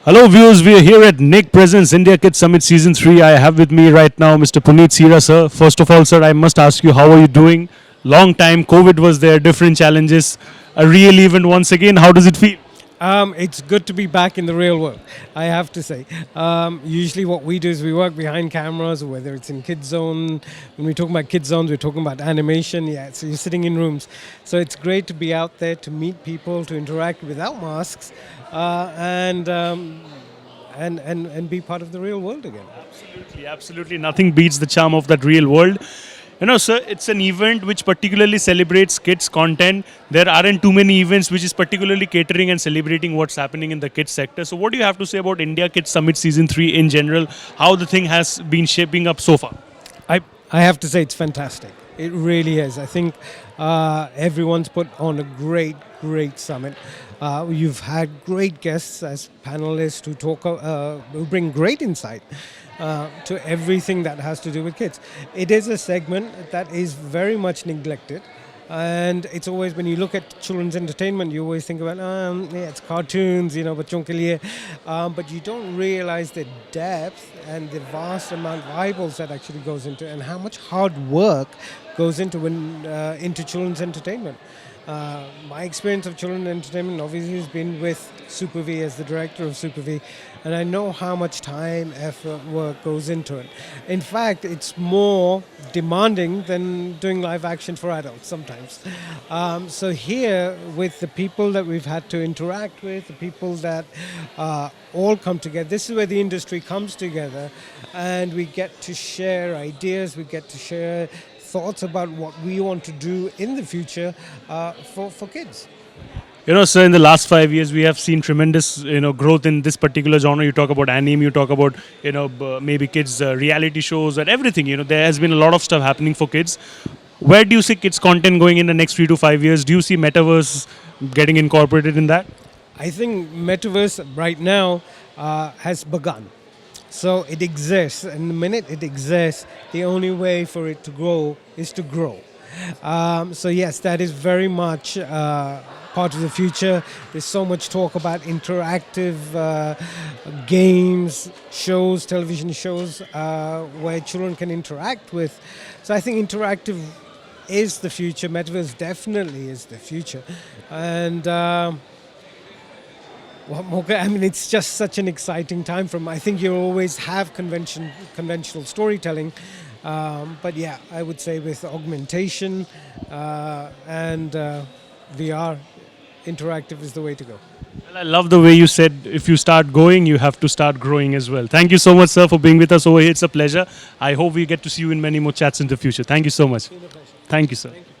Hello viewers, we are here at Nick Presents India Kids Summit Season 3. I have with me right now Mr. Puneet Sira sir. First of all sir, I must ask you, how are you doing? Long time, COVID was there, different challenges, a real event once again. How does it feel? It's good to be back in the real world, I have to say. Usually, what we do is we work behind cameras, whether it's in Kids Zone. When we talk about Kids Zones, we're talking about animation. Yeah, so you're sitting in rooms. So it's great to be out there to meet people, to interact without masks, and be part of the real world again. Absolutely, absolutely. Nothing beats the charm of that real world. You know, sir, it's an event which particularly celebrates kids' content. There aren't too many events which is particularly catering and celebrating what's happening in the kids sector. So, what do you have to say about India Kids Summit Season 3 in general? How the thing has been shaping up so far? I have to say it's fantastic. It really is. I think everyone's put on a great summit. You've had great guests as panelists who bring great insight to everything that has to do with kids. It is a segment that is very much neglected. And it's always, when you look at children's entertainment, you always think about, yeah, it's cartoons, bachon ke liye. But you don't realize the depth and the vast amount of eyeballs that actually goes into, and how much hard work goes into children's entertainment. My experience of children's entertainment obviously has been with Super V as the director of Super V, and I know how much time, effort, work goes into it. In fact, it's more demanding than doing live action for adults sometimes. So here, with the people that we've had to interact with, the people that all come together, this is where the industry comes together, and we get to share ideas, we get to share thoughts about what we want to do in the future for kids. You know, sir, in the last 5 years, we have seen tremendous, growth in this particular genre. You talk about anime, you talk about, maybe kids' reality shows and everything. There has been a lot of stuff happening for kids. Where do you see kids' content going in the next 3 to 5 years? Do you see metaverse getting incorporated in that? I think metaverse right now has begun. So it exists, and the minute it exists, the only way for it to grow is to grow. So yes, that is very much part of the future. There's so much talk about interactive games, shows, television shows, where children can interact with. So I think interactive is the future. Metaverse definitely is the future. And what more? I mean, it's just such an exciting time. I think you always have conventional storytelling, but yeah, I would say with augmentation and VR, interactive is the way to go. Well, I love the way you said, if you start going, you have to start growing as well. Thank you so much, sir, for being with us over here. It's a pleasure. I hope we get to see you in many more chats in the future. Thank you so much. It's been a pleasure. Thank you, sir. Thank you.